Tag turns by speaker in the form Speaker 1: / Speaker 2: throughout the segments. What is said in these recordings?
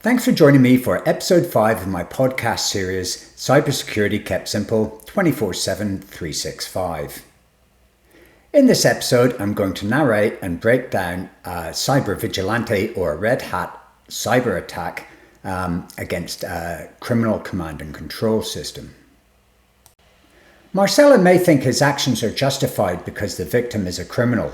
Speaker 1: Thanks for joining me for episode 5 of my podcast series, Cybersecurity Kept Simple 24/7 365. In this episode, I'm going to narrate and break down a cyber vigilante or a red hat cyber attack against a criminal command and control system. Marcella may think his actions are justified because the victim is a criminal.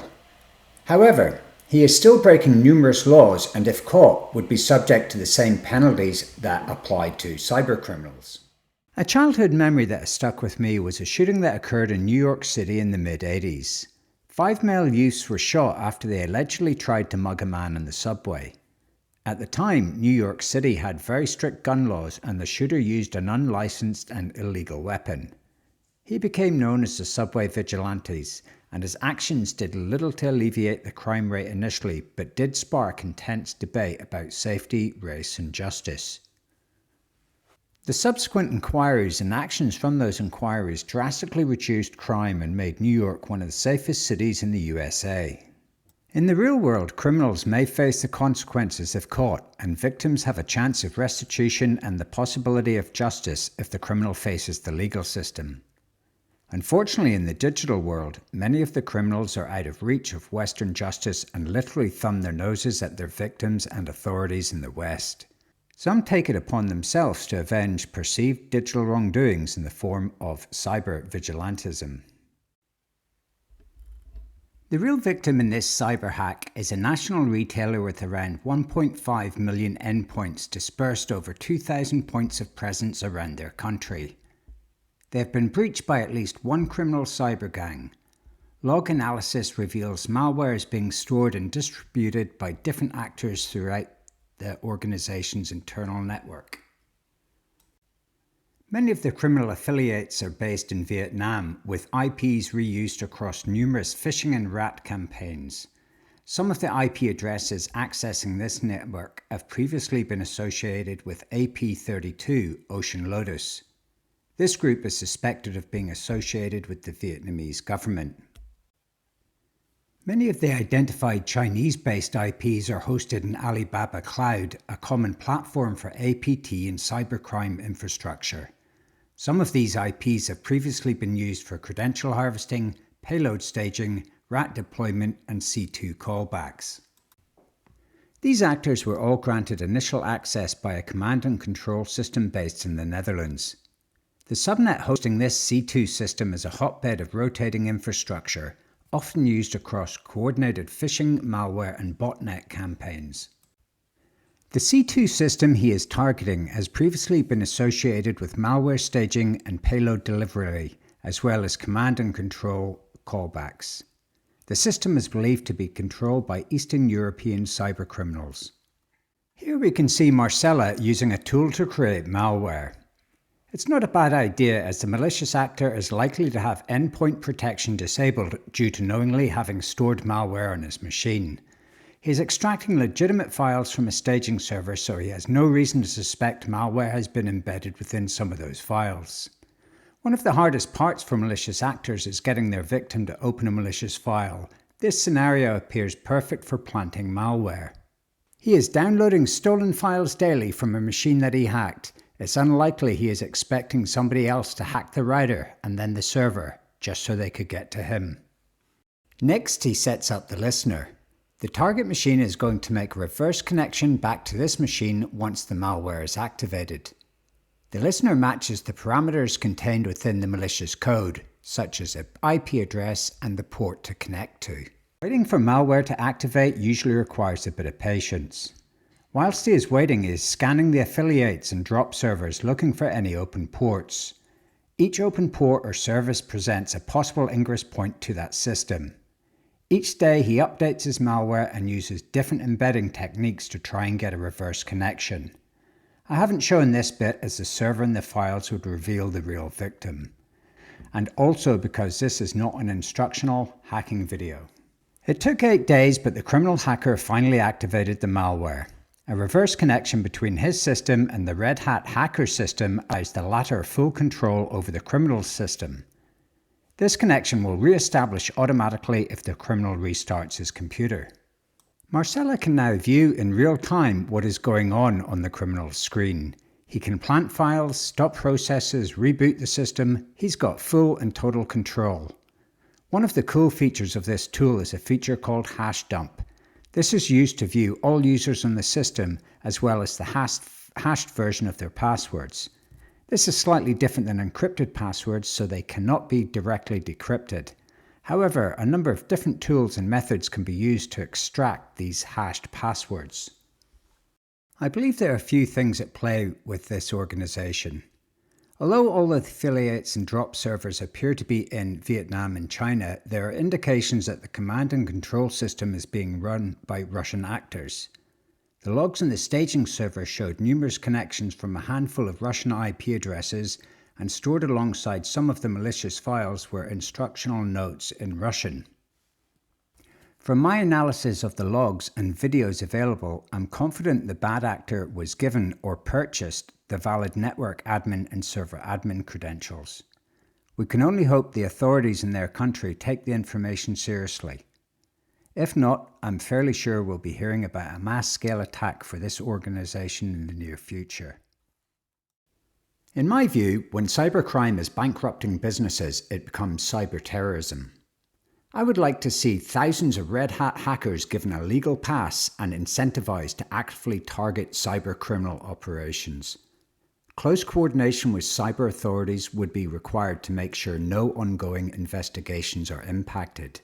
Speaker 1: However, he is still breaking numerous laws and if caught would be subject to the same penalties that apply to cybercriminals. A childhood memory that has stuck with me was a shooting that occurred in New York City in the mid-80s. 5 male youths were shot after they allegedly tried to mug a man in the subway. At the time, New York City had very strict gun laws and the shooter used an unlicensed and illegal weapon. He became known as the subway vigilantes, and his actions did little to alleviate the crime rate initially, but did spark intense debate about safety, race, and justice. The subsequent inquiries and actions from those inquiries drastically reduced crime and made New York one of the safest cities in the USA. In the real world, criminals may face the consequences if caught, and victims have a chance of restitution and the possibility of justice if the criminal faces the legal system. Unfortunately, in the digital world, many of the criminals are out of reach of Western justice and literally thumb their noses at their victims and authorities in the West. Some take it upon themselves to avenge perceived digital wrongdoings in the form of cyber vigilantism. The real victim in this cyber hack is a national retailer with around 1.5 million endpoints dispersed over 2,000 points of presence around their country. They have been breached by at least one criminal cyber gang. Log analysis reveals malware is being stored and distributed by different actors throughout the organization's internal network. Many of the criminal affiliates are based in Vietnam, with IPs reused across numerous phishing and rat campaigns. Some of the IP addresses accessing this network have previously been associated with AP32 Ocean Lotus. This group is suspected of being associated with the Vietnamese government. Many of the identified Chinese-based IPs are hosted in Alibaba Cloud, a common platform for APT and cybercrime infrastructure. Some of these IPs have previously been used for credential harvesting, payload staging, rat deployment, and C2 callbacks. These actors were all granted initial access by a command and control system based in the Netherlands. The subnet hosting this C2 system is a hotbed of rotating infrastructure, often used across coordinated phishing, malware, and botnet campaigns. The C2 system he is targeting has previously been associated with malware staging and payload delivery, as well as command and control callbacks. The system is believed to be controlled by Eastern European cybercriminals. Here we can see Marcella using a tool to create malware. It's not a bad idea, as the malicious actor is likely to have endpoint protection disabled due to knowingly having stored malware on his machine. He is extracting legitimate files from a staging server, so he has no reason to suspect malware has been embedded within some of those files. One of the hardest parts for malicious actors is getting their victim to open a malicious file. This scenario appears perfect for planting malware. He is downloading stolen files daily from a machine that he hacked. It's unlikely he is expecting somebody else to hack the router and then the server, just so they could get to him. Next, he sets up the listener. The target machine is going to make a reverse connection back to this machine once the malware is activated. The listener matches the parameters contained within the malicious code, such as an IP address and the port to connect to. Waiting for malware to activate usually requires a bit of patience. Whilst he is waiting, he is scanning the affiliates and drop servers looking for any open ports. Each open port or service presents a possible ingress point to that system. Each day he updates his malware and uses different embedding techniques to try and get a reverse connection. I haven't shown this bit as the server and the files would reveal the real victim, and also because this is not an instructional hacking video. It took 8 days, but the criminal hacker finally activated the malware. A reverse connection between his system and the Red Hat hacker system allows the latter full control over the criminal's system. This connection will re-establish automatically if the criminal restarts his computer. Marcella can now view in real time what is going on the criminal's screen. He can plant files, stop processes, reboot the system. He's got full and total control. One of the cool features of this tool is a feature called hash dump. This is used to view all users on the system as well as the hashed version of their passwords. This is slightly different than encrypted passwords, so they cannot be directly decrypted. However, a number of different tools and methods can be used to extract these hashed passwords. I believe there are a few things at play with this organization. Although all the affiliates and drop servers appear to be in Vietnam and China, there are indications that the command and control system is being run by Russian actors. The logs on the staging server showed numerous connections from a handful of Russian IP addresses, and stored alongside some of the malicious files were instructional notes in Russian. From my analysis of the logs and videos available, I'm confident the bad actor was given or purchased the valid network admin and server admin credentials. We can only hope the authorities in their country take the information seriously. If not, I'm fairly sure we'll be hearing about a mass-scale attack for this organization in the near future. In my view, when cybercrime is bankrupting businesses, it becomes cyber-terrorism. I would like to see thousands of red hat hackers given a legal pass and incentivized to actively target cyber-criminal operations. Close coordination with cyber authorities would be required to make sure no ongoing investigations are impacted.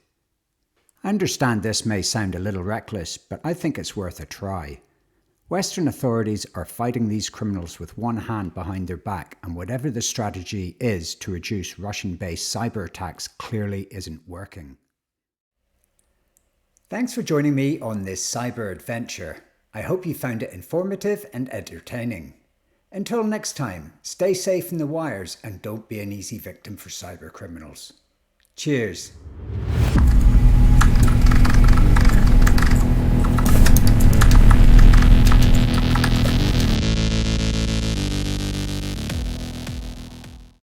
Speaker 1: I understand this may sound a little reckless, but I think it's worth a try. Western authorities are fighting these criminals with one hand behind their back, and whatever the strategy is to reduce Russian-based cyber attacks clearly isn't working. Thanks for joining me on this cyber adventure. I hope you found it informative and entertaining. Until next time, stay safe in the wires and don't be an easy victim for cyber criminals. Cheers.